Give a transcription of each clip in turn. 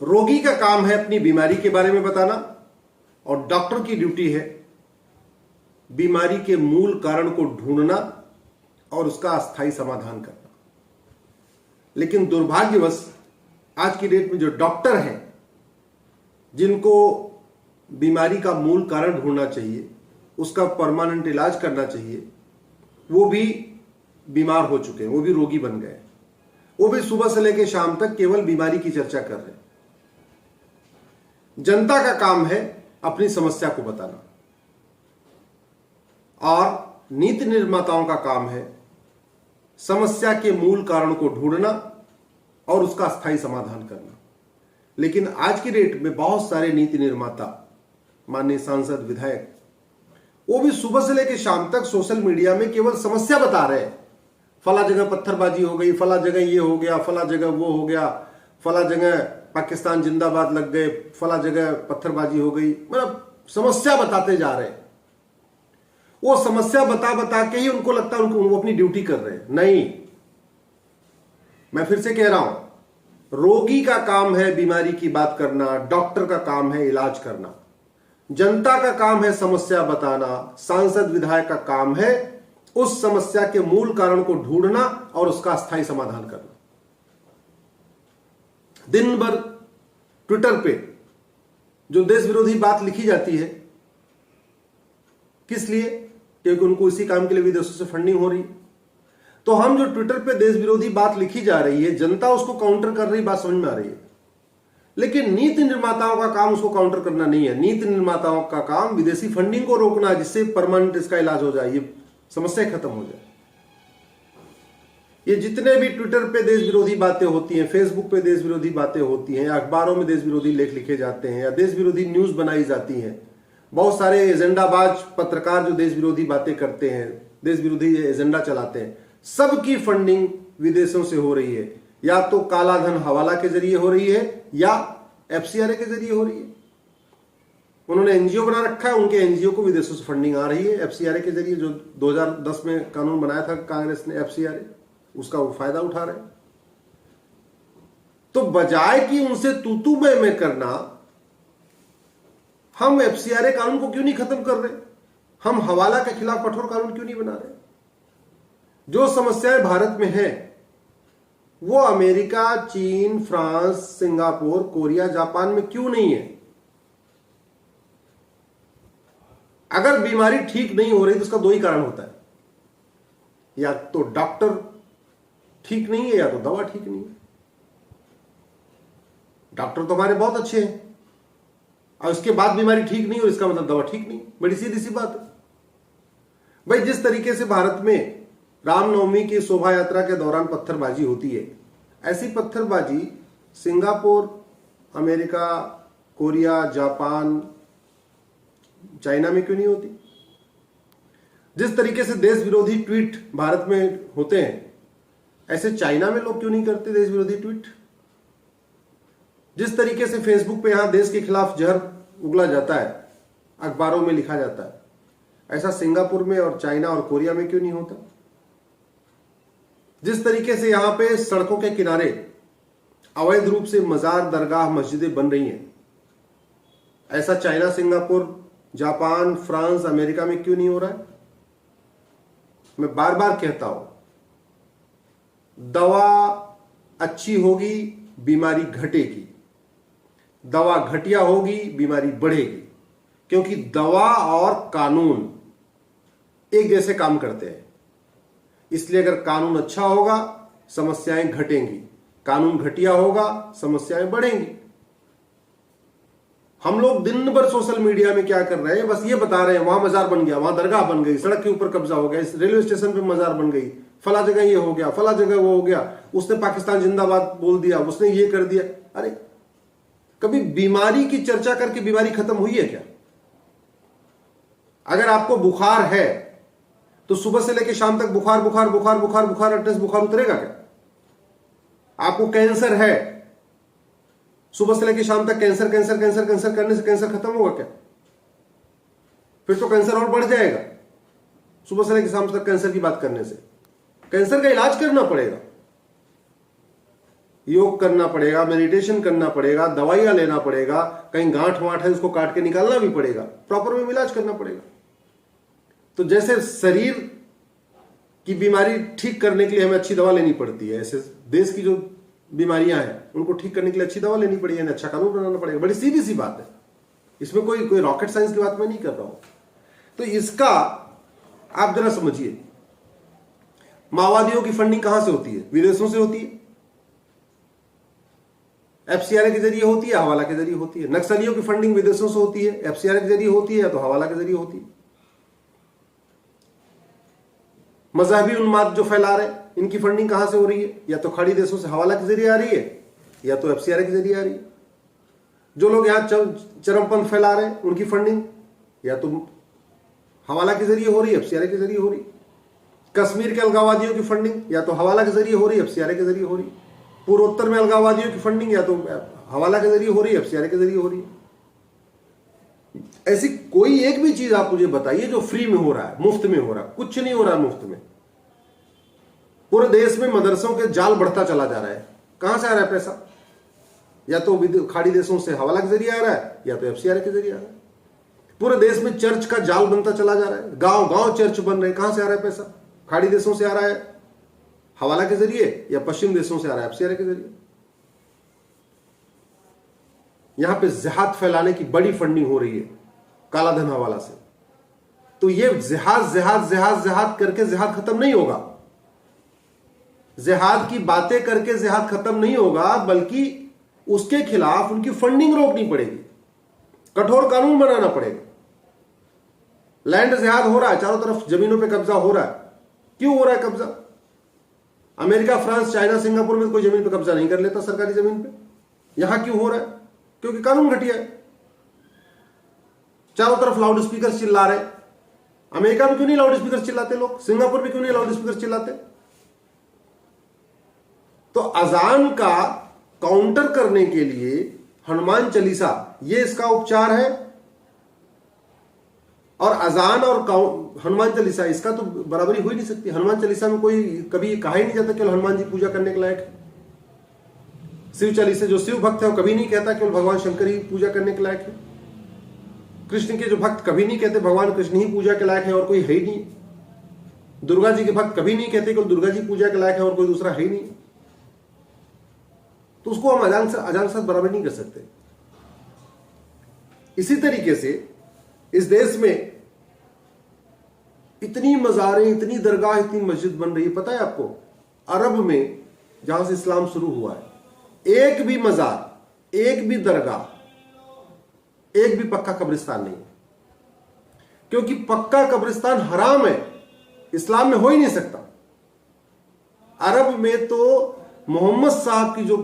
रोगी का काम है अपनी बीमारी के बारे में बताना और डॉक्टर की ड्यूटी है बीमारी के मूल कारण को ढूंढना और उसका अस्थायी समाधान करना। लेकिन दुर्भाग्यवश आज की डेट में जो डॉक्टर हैं जिनको बीमारी का मूल कारण ढूंढना चाहिए, उसका परमानेंट इलाज करना चाहिए, वो भी बीमार हो चुके हैं, वो भी रोगी बन गए। वो भी सुबह से लेकर शाम तक केवल बीमारी की चर्चा कर रहे हैं। जनता का काम है अपनी समस्या को बताना और नीति निर्माताओं का काम है समस्या के मूल कारण को ढूंढना और उसका स्थायी समाधान करना। लेकिन आज की डेट में बहुत सारे नीति निर्माता, माननीय सांसद, विधायक, वो भी सुबह से लेकर शाम तक सोशल मीडिया में केवल समस्या बता रहे हैं। फला जगह पत्थरबाजी हो गई, फला जगह ये हो गया, फला जगह वो हो गया, फला जगह पाकिस्तान जिंदाबाद लग गए, फला जगह पत्थरबाजी हो गई। मतलब समस्या बताते जा रहे हैं। वो समस्या बता बता के ही उनको लगता है वो अपनी ड्यूटी कर रहे हैं। नहीं, मैं फिर से कह रहा हूं, रोगी का काम है बीमारी की बात करना, डॉक्टर का काम है इलाज करना, जनता का काम है समस्या बताना, सांसद विधायक का काम है उस समस्या के मूल कारण को ढूंढना और उसका स्थायी समाधान करना। दिन भर ट्विटर पे जो देश विरोधी बात लिखी जाती है, किस लिए? क्योंकि उनको इसी काम के लिए विदेशों से फंडिंग हो रही है। तो हम जो ट्विटर पे देश विरोधी बात लिखी जा रही है, जनता उसको काउंटर कर रही, बात समझ में आ रही है। लेकिन नीति निर्माताओं का काम उसको काउंटर करना नहीं है। नीति निर्माताओं का काम विदेशी फंडिंग को रोकना है, जिससे परमानेंट इसका इलाज हो जाए, ये समस्या खत्म हो जाए। ये जितने भी ट्विटर पे देश विरोधी बातें होती हैं, फेसबुक पे देश विरोधी बातें होती हैं, अखबारों में देश विरोधी लेख लिखे जाते हैं या देश विरोधी न्यूज बनाई जाती हैं, बहुत सारे एजेंडाबाज पत्रकार जो देश विरोधी बातें करते हैं, देश विरोधी एजेंडा चलाते हैं, सबकी फंडिंग विदेशों से हो रही है। या तो काला धन हवाला के जरिए हो रही है या एफसीआरए के जरिए हो रही है। उन्होंने एनजीओ बना रखा है, उनके एनजीओ को विदेशों से फंडिंग आ रही है एफसीआरए के जरिए। जो 2010 में कानून बनाया था कांग्रेस ने एफसीआरए, उसका वो फायदा उठा रहे हैं। तो बजाय कि उनसे तूतू में करना, हम एफसीआरए कानून को क्यों नहीं खत्म कर रहे? हम हवाला के खिलाफ कठोर कानून क्यों नहीं बना रहे? जो समस्याएं भारत में हैं वो अमेरिका, चीन, फ्रांस, सिंगापुर, कोरिया, जापान में क्यों नहीं है? अगर बीमारी ठीक नहीं हो रही तो उसका दो ही कारण होता है, या तो डॉक्टर ठीक नहीं है या तो दवा ठीक नहीं है। डॉक्टर तो हमारे बहुत अच्छे हैं और उसके बाद बीमारी ठीक नहीं हो, इसका मतलब दवा ठीक नहीं। बड़ी सीधी सी बात है भाई। जिस तरीके से भारत में रामनवमी की शोभा यात्रा के दौरान पत्थरबाजी होती है, ऐसी पत्थरबाजी Singapore, America, Korea, Japan, China में क्यों नहीं होती? जिस तरीके से देश विरोधी ट्वीट भारत में होते हैं, ऐसे चाइना में लोग क्यों नहीं करते देश विरोधी ट्वीट? जिस तरीके से फेसबुक पे यहां देश के खिलाफ जहर उगला जाता है, अखबारों में लिखा जाता है, ऐसा सिंगापुर में और चाइना और कोरिया में क्यों नहीं होता? जिस तरीके से यहां पे सड़कों के किनारे अवैध रूप से मजार, दरगाह, मस्जिदें बन रही हैं, ऐसा China, Singapore, Japan, France, America में क्यों नहीं हो रहा है? मैं बार बार कहता हूं, दवा अच्छी होगी, बीमारी घटेगी। दवा घटिया होगी, बीमारी बढ़ेगी। क्योंकि दवा और कानून एक जैसे काम करते हैं। इसलिए अगर कानून अच्छा होगा, समस्याएं घटेंगी, कानून घटिया होगा, समस्याएं बढ़ेंगी। हम लोग दिन भर सोशल मीडिया में क्या कर रहे हैं? बस ये बता रहे हैं, वहां मजार बन गया, वहां दरगाह बन गई, सड़क के ऊपर कब्जा हो गया, इस रेलवे स्टेशन पे मजार बन गई, फला जगह ये हो गया, फला जगह वो हो गया, उसने पाकिस्तान जिंदाबाद बोल दिया, उसने ये कर दिया। अरे कभी बीमारी की चर्चा करके बीमारी खत्म हुई है क्या? अगर आपको बुखार है तो सुबह से लेकर शाम तक बुखार बुखार बुखार बुखार बुखार अटनेस बुखार उतरेगा क्या? आपको कैंसर है, सुबह से लेकर शाम तक कैंसर कैंसर कैंसर कैंसर करने से कैंसर खत्म होगा क्या? फिर तो कैंसर और बढ़ जाएगा। सुबह से लेकर शाम तक कैंसर की बात करने से कैंसर का इलाज करना पड़ेगा। योग करना पड़ेगा, मेडिटेशन करना पड़ेगा, दवाइयां लेना पड़ेगा, कहीं गांठ वांठ है उसको काट के निकालना भी पड़ेगा, प्रॉपर में इलाज करना पड़ेगा। तो जैसे शरीर की बीमारी ठीक करने के लिए हमें अच्छी दवा लेनी पड़ती है, ऐसे देश की जो बीमारियां हैं उनको ठीक करने के लिए अच्छी दवा लेनी पड़ेगी, अच्छा कानून बनाना पड़ेगा। बड़ी सीधी सी बात है, इसमें कोई रॉकेट साइंस की बात मैं नहीं कर रहा हूं। तो इसका आप जरा समझिए, माओवादियों की फंडिंग कहां से होती है? विदेशों से होती है, एफसीआरए के जरिए होती है, हवाला के जरिए होती है। नक्सलियों की फंडिंग विदेशों से होती है, एफसीआरए के जरिए होती है या तो हवाला के जरिए होती है। मजहबी उन्माद जो फैला रहे इनकी फंडिंग कहां से हो रही है? या तो खाड़ी देशों से हवाला के जरिए आ रही है या तो एफसीआरए के जरिए आ रही है। जो लोग यहां चरमपंथ फैला रहे हैं उनकी फंडिंग या तो हवाला के जरिए हो रही है, एफसीआरए के जरिए हो रही है। कश्मीर के अलगाववादियों की फंडिंग या तो हवाला के जरिए हो रही है, एफसीआरए के जरिए हो रही है। पूर्वोत्तर में अलगाववादियों की फंडिंग या तो हवाला के जरिए हो रही है, एफसीआरए के जरिए हो रही है। ऐसी कोई एक भी चीज आप मुझे बताइए जो फ्री में हो रहा है, मुफ्त में हो रहा है। कुछ नहीं हो रहा है मुफ्त में। पूरे देश में मदरसों के जाल बढ़ता चला जा रहा है। कहां से आ रहा है पैसा? या तो खाड़ी देशों से हवाला के जरिए आ रहा है या तो एफसीआरए के जरिए आ रहा है। पूरे देश में चर्च का जाल बनता चला जा रहा है, गांव गांव चर्च बन रहे हैं। कहां से आ रहा है पैसा? खाड़ी देशों से आ रहा है हवाला के जरिए या पश्चिम देशों से आ रहा है एफसीआरए के जरिए। यहां पे जिहाद फैलाने की बड़ी फंडिंग हो रही है काला धन हवाला से। तो ये जिहाद जिहाद जिहाद जिहाद करके जिहाद खत्म नहीं होगा। जिहाद की बातें करके जिहाद खत्म नहीं होगा, बल्कि उसके खिलाफ उनकी फंडिंग रोकनी पड़ेगी, कठोर कानून बनाना पड़ेगा। लैंड जिहाद हो रहा है, चारों तरफ जमीनों पे कब्जा हो रहा है। क्यों हो रहा है कब्जा? अमेरिका, फ्रांस, चाइना, सिंगापुर में कोई जमीन पे कब्जा नहीं कर लेता सरकारी जमीन पे। यहां क्यों हो रहा है? क्योंकि कानून घटिया है। चारों तरफ लाउड स्पीकर चिल्ला रहे। अमेरिका में क्यों नहीं लाउड स्पीकर चिल्लाते लोग? सिंगापुर में क्यों नहीं लाउड स्पीकर चिल्लाते? तो अजान का काउंटर करने के लिए हनुमान चालीसा ये इसका उपचार है। और अजान और हनुमान चालीसा इसका तो बराबरी हो ही नहीं सकती। हनुमान चालीसा में कोई कभी कहा ही नहीं जाता केवल हनुमान जी पूजा करने के लायक है। शिव चालीसा जो शिव भक्त है वो कभी नहीं कहता केवल भगवान शंकर ही पूजा करने के लायक है। कृष्ण के जो भक्त कभी नहीं कहते भगवान कृष्ण ही पूजा के लायक है और कोई है ही नहीं। दुर्गा जी के भक्त कभी नहीं कहते केवल दुर्गा जी पूजा के लायक है और कोई दूसरा है ही नहीं। तो उसको हम अजान के साथ बराबर नहीं कर सकते। इसी तरीके से इस देश में इतनी मज़ारें, इतनी दरगाह, इतनी मस्जिद बन रही है। पता है आपको, अरब में जहां से इस्लाम शुरू हुआ है, एक भी मज़ार, एक भी दरगाह, एक भी पक्का कब्रिस्तान नहीं है। क्योंकि पक्का कब्रिस्तान हराम है, इस्लाम में हो ही नहीं सकता। अरब में तो मोहम्मद साहब की जो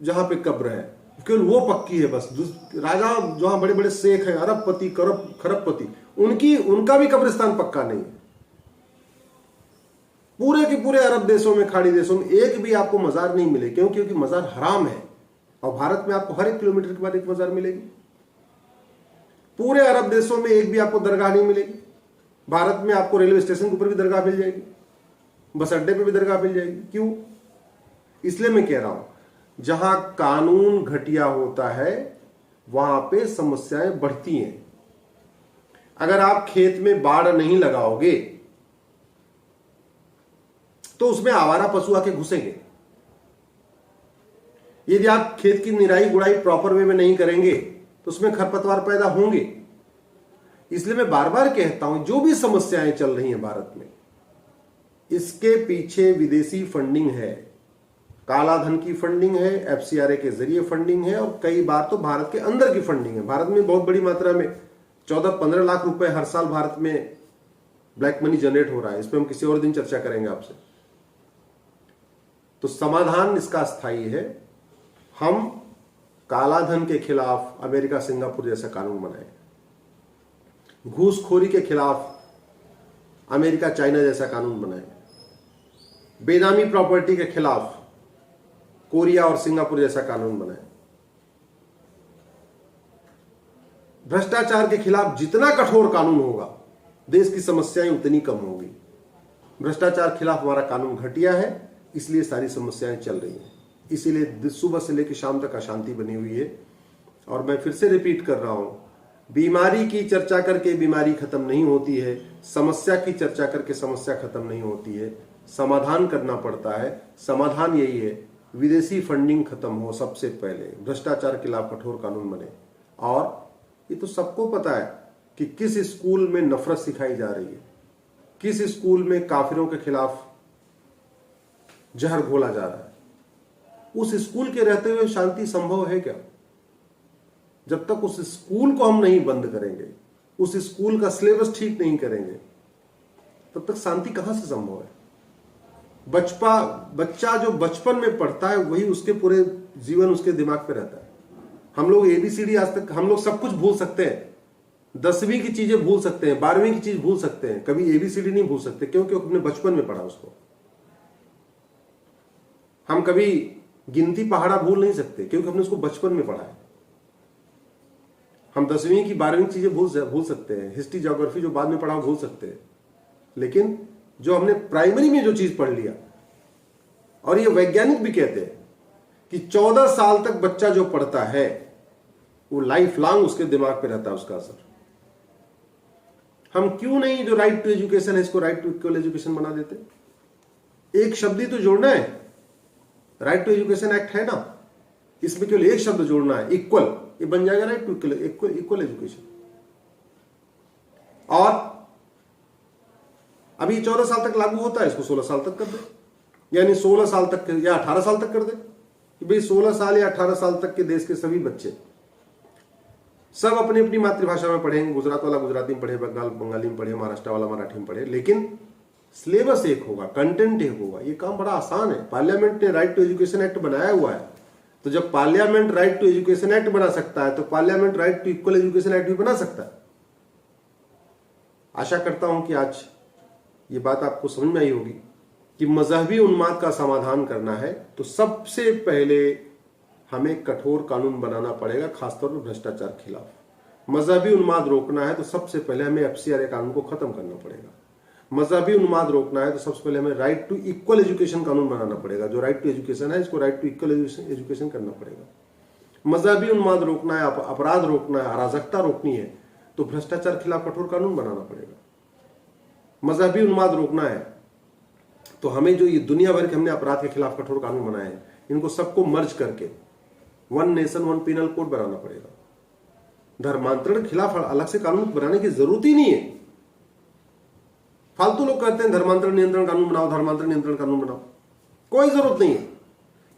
जहां पे कब्र है केवल वो पक्की है बस। राजा जहां बड़े बड़े शेख हैं, अरबपति, खरबपति, उनका भी कब्रिस्तान पक्का नहीं है। पूरे के पूरे अरब देशों में, खाड़ी देशों में एक भी आपको मजार नहीं मिले। क्यों? क्योंकि मजार हराम है। और भारत में आपको हर 1 किलोमीटर के बाद एक मजार मिलेगी। पूरे अरब देशों में एक भी आपको दरगाह नहीं मिलेगी। भारत में आपको रेलवे स्टेशन के ऊपर भी दरगाह मिल जाएगी, बस अड्डे पे भी दरगाह मिल जाएगी। क्यों? इसलिए मैं कह रहा हूं, जहां कानून घटिया होता है वहां पे समस्याएं बढ़ती हैं। अगर आप खेत में बाड़ नहीं लगाओगे तो उसमें आवारा पशु आके घुसेंगे। यदि आप खेत की निराई गुड़ाई प्रॉपर वे में नहीं करेंगे तो उसमें खरपतवार पैदा होंगे। इसलिए मैं बार बार कहता हूं, जो भी समस्याएं चल रही हैं भारत में, इसके पीछे विदेशी फंडिंग है, काला धन की फंडिंग है, एफसीआरए के जरिए फंडिंग है, और कई बार तो भारत के अंदर की फंडिंग है। भारत में बहुत बड़ी मात्रा में 14-15 लाख रुपए हर साल भारत में ब्लैक मनी जनरेट हो रहा है। इस पर हम किसी और दिन चर्चा करेंगे आपसे। तो समाधान इसका स्थायी है। हम काला धन के खिलाफ अमेरिका, सिंगापुर जैसा कानून बनाए, घूसखोरी के खिलाफ अमेरिका, चाइना जैसा कानून बनाए, बेनामी प्रॉपर्टी के खिलाफ कोरिया और सिंगापुर जैसा कानून बनाए, भ्रष्टाचार के खिलाफ जितना कठोर कानून होगा देश की समस्याएं उतनी कम होगी। भ्रष्टाचार के खिलाफ हमारा कानून घटिया है, इसलिए सारी समस्याएं चल रही हैं। इसीलिए सुबह से लेकर शाम तक अशांति बनी हुई है। और मैं फिर से रिपीट कर रहा हूं, बीमारी की चर्चा करके बीमारी खत्म नहीं होती है, समस्या की चर्चा करके समस्या खत्म नहीं होती है, समाधान करना पड़ता है। समाधान यही है, विदेशी फंडिंग खत्म हो, सबसे पहले भ्रष्टाचार के खिलाफ कठोर कानून बने। और ये तो सबको पता है कि किस स्कूल में नफरत सिखाई जा रही है, किस स्कूल में काफिरों के खिलाफ जहर घोला जा रहा है। उस स्कूल के रहते हुए शांति संभव है क्या? जब तक उस स्कूल को हम नहीं बंद करेंगे, उस स्कूल का सिलेबस ठीक नहीं करेंगे, तब तक शांति कहां से संभव है? बच्चा जो बचपन में पढ़ता है वही उसके पूरे जीवन उसके दिमाग पे रहता है। हम लोग एबीसीडी आज तक हम लोग सब कुछ भूल सकते हैं, 10वीं की चीजें भूल सकते हैं, 12वीं की चीज भूल सकते हैं, कभी एबीसीडी नहीं भूल सकते, क्योंकि अपने बचपन में पढ़ा उसको। हम कभी गिनती पहाड़ा भूल नहीं सकते, क्योंकि हमने उसको बचपन में पढ़ा है। हम 10वीं की 12वीं चीजें भूल सकते हैं, हिस्ट्री ज्योग्राफी जो बाद में पढ़ा भूल सकते हैं, लेकिन जो हमने प्राइमरी में जो चीज पढ़ लिया, और ये वैज्ञानिक भी कहते हैं कि 14 साल तक बच्चा जो पढ़ता है वो लाइफ लॉन्ग उसके दिमाग पे रहता है उसका असर। हम क्यों नहीं जो राइट टू एजुकेशन है इसको राइट टू इक्वल एजुकेशन बना देते? एक शब्द ही तो जोड़ना है, राइट टू एजुकेशन एक्ट है ना, इसमें केवल एक शब्द जोड़ना है, इक्वल, ये बन जाएगा राइट टू इक्वल एजुकेशन। और अभी 14 साल तक लागू होता है, इसको 16 साल तक कर दे, यानी 16 साल तक या 18 साल तक कर दे कि भाई 16 साल या 18 साल तक के देश के सभी बच्चे सब अपनी अपनी मातृभाषा में पढ़ेंगे। गुजरात वाला गुजराती में पढ़े, बंगाली में पढ़े, महाराष्ट्र वाला मराठी में पढ़े, लेकिन सिलेबस एक होगा, कंटेंट एक होगा। ये काम बड़ा आसान है। पार्लियामेंट ने राइट टू एजुकेशन एक्ट बनाया हुआ है, तो जब parliament right to education act बना सकता है तो parliament right to equal education act भी बना सकता है। आशा करता हूं कि आज ये बात आपको समझ में आई होगी कि मजहबी उन्माद का समाधान करना है तो सबसे पहले हमें कठोर कानून बनाना पड़ेगा, खासतौर पर भ्रष्टाचार के खिलाफ। मजहबी उन्माद रोकना है तो सबसे पहले हमें एफसीआरए कानून को खत्म करना पड़ेगा। मजहबी उन्माद रोकना है तो सबसे पहले हमें राइट टू इक्वल एजुकेशन कानून बनाना पड़ेगा। जो राइट टू एजुकेशन है इसको राइट टू इक्वल एजुकेशन करना पड़ेगा। मजहबी उन्माद रोकना है, अपराध रोकना है, अराजकता रोकनी है तो भ्रष्टाचार के खिलाफ कठोर कानून बनाना पड़ेगा। मजहबी उन्माद रोकना है तो हमें जो ये दुनिया भर के हमने अपराध के खिलाफ कठोर कानून बनाए हैं, इनको सबको मर्ज करके one nation one penal code बनाना पड़ेगा। धर्मांतरण के खिलाफ अलग से कानून बनाने की जरूरत ही नहीं है। फालतू लोग कहते हैं धर्मांतरण नियंत्रण कानून बनाओ, धर्मांतरण नियंत्रण कानून बनाओ, कोई जरूरत नहीं है।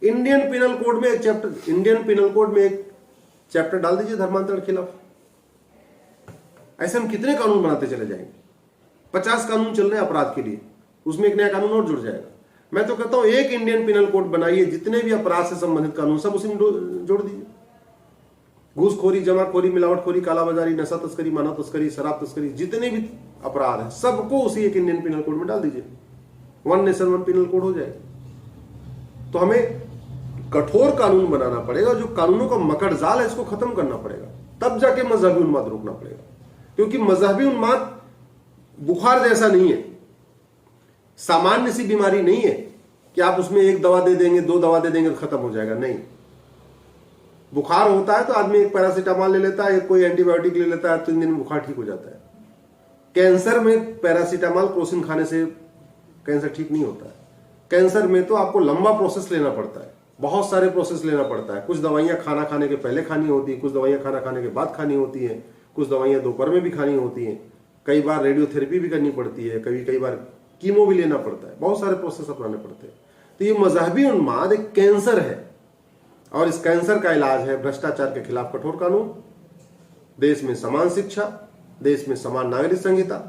इंडियन पिनल कोड में एक चैप्टर डाल दीजिए धर्मांतरण के खिलाफ। ऐसे हम कितने कानून बनाते चले जाएंगे? 50 कानून चल रहे हैं अपराध के लिए, उसमें एक नया कानून और जुड़ जाएगा। मैं तो कहता हूं एक इंडियन पिनल कोड बनाइए, जितने भी अपराध से संबंधित कानून सब उसी में जोड़ दीजिए। घूसखोरी, जमाखोरी, मिलावटखोरी, कालाबाजारी, नशा तस्करी, मानव तस्करी, शराब तस्करी, जितने भी अपराध है सबको उसी एक इंडियन पिनल कोड में डाल दीजिए। One nation one penal code हो जाएगा। तो हमें कठोर कानून बनाना पड़ेगा, जो कानूनों का मकड़जाल है इसको खत्म करना पड़ेगा, तब जाके मजहबी उन्माद रोकना पड़ेगा। क्योंकि मजहबी उन्माद बुखार जैसा नहीं है, सामान्य सी बीमारी नहीं है कि आप उसमें एक दवा दे देंगे, 2 दवा दे देंगे तो खत्म हो जाएगा। नहीं, बुखार होता है तो आदमी एक पैरासीटामोल ले लेता है, कोई एंटीबायोटिक ले लेता है, 3 दिन में बुखार ठीक हो जाता है। कैंसर में पैरासीटामोल क्रोसिन खाने से कैंसर ठीक नहीं होता है। कैंसर में तो आपको लंबा प्रोसेस लेना पड़ता है, बहुत सारे प्रोसेस लेना पड़ता है। कुछ दवाइयां खाना खाने के पहले खानी होती है, कुछ दवाइयां खाना खाने के बाद खानी होती है, कुछ दवाइयां दोपहर में भी खानी होती हैं, कई बार रेडियोथेरेपी भी करनी पड़ती है, कई बार कीमो भी लेना पड़ता है, बहुत सारे प्रोसेस अपनाने पड़ते हैं। तो ये मजहबी उन्माद एक कैंसर है, और इस कैंसर का इलाज है भ्रष्टाचार के खिलाफ कठोर कानून, देश में समान शिक्षा, देश में समान नागरिक संहिता,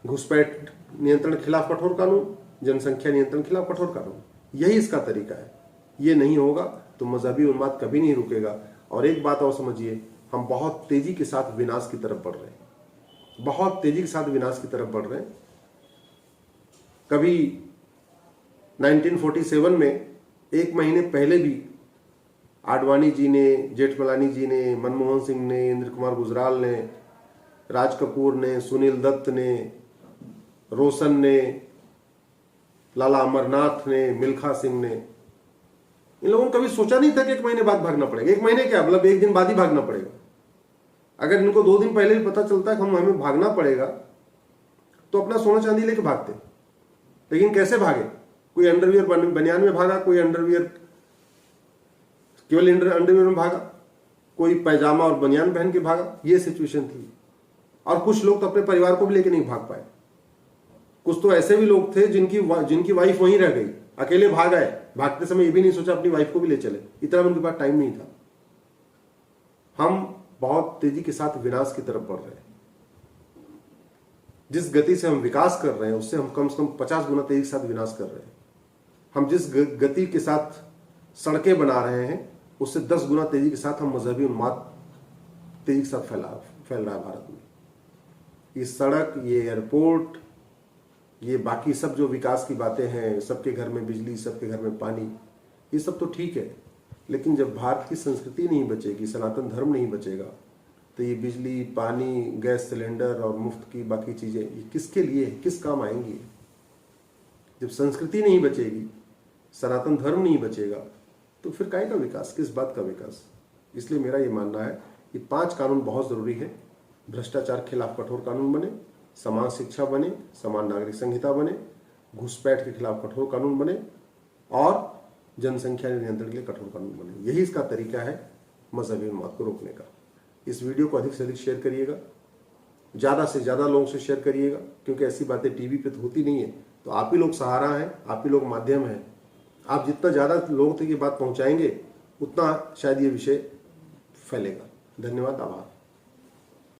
घुसपैठ नियंत्रण के खिलाफ कठोर कानून, जनसंख्या नियंत्रण के खिलाफ कठोर कानून। यही इसका तरीका है। ये नहीं होगा तो मजहबी उन्माद कभी नहीं रुकेगा। और एक बात और समझिए, हम बहुत तेजी के साथ विनाश की तरफ बढ़ रहे हैं, बहुत तेजी के साथ विनाश की तरफ बढ़ रहे हैं। कभी 1947 में 1 महीने पहले भी आडवाणी जी ने, जेठमलानी जी ने, मनमोहन सिंह ने, इंद्र कुमार गुजराल ने, राज कपूर ने, सुनील दत्त ने, रोशन ने, लाला अमरनाथ ने, मिल्खा सिंह ने इन लोगों ने कभी सोचा नहीं था कि 1 महीने बाद भागना पड़ेगा। 1 महीने क्या, मतलब 1 दिन बाद ही भागना पड़ेगा। अगर इनको 2 दिन पहले ही पता चलता है कि हमें भागना पड़ेगा तो अपना सोना चांदी लेके भागते। लेकिन कैसे भागे? कोई अंडरवियर बनियान में भागा, कोई अंडरवियर केवल अंडरवियर में भागा, कोई पैजामा और बनियान पहन के भागा। ये सिचुएशन थी। और कुछ लोग तो अपने परिवार को भी लेके नहीं भाग पाए। कुछ तो ऐसे भी लोग थे जिनकी वाइफ वहीं रह गई, अकेले भाग आए। भागते समय ये भी नहीं सोचा अपनी वाइफ को भी ले चले, इतना उनके पास टाइम नहीं था। हम बहुत तेजी के साथ विनाश की तरफ बढ़ रहे हैं। जिस गति से हम विकास कर रहे हैं उससे हम कम से कम 50 गुना तेजी के साथ विनाश कर रहे हैं। हम जिस गति के साथ सड़कें बना रहे हैं उससे 10 गुना तेजी के साथ हम मजहबी उन्माद तेजी के साथ फैल रहा है भारत में। ये सड़क, ये एयरपोर्ट, ये बाकी सब जो विकास की बातें हैं, सबके घर में बिजली, सबके घर में पानी, ये सब तो ठीक है। लेकिन जब भारत की संस्कृति नहीं बचेगी, सनातन धर्म नहीं बचेगा, तो ये बिजली, पानी, गैस सिलेंडर और मुफ्त की बाकी चीजें ये किसके लिए, किस काम आएंगी? जब संस्कृति नहीं बचेगी, सनातन धर्म नहीं बचेगा, तो फिर काहे का विकास, किस बात का विकास? इसलिए मेरा ये मानना है कि 5 कानून बहुत जरूरी है। भ्रष्टाचार के खिलाफ कठोर कानून बने, समान शिक्षा बने, समान नागरिक संहिता बने, घुसपैठ के खिलाफ कठोर कानून बने और जनसंख्या नियंत्रण के लिए कठोर कानून बने। यही इसका तरीका है मजहबी उन्माद को रोकने का। इस वीडियो को अधिक से अधिक शेयर करिएगा, ज्यादा से ज्यादा लोगों से शेयर करिएगा, क्योंकि ऐसी बातें टीवी पे तो होती नहीं है। तो आप ही लोग सहारा हैं, आप ही लोग माध्यम हैं। आप जितना ज्यादा लोगों तक ये बात पहुंचाएंगे उतना शायद ये विषय फैलेगा। धन्यवाद, आभार।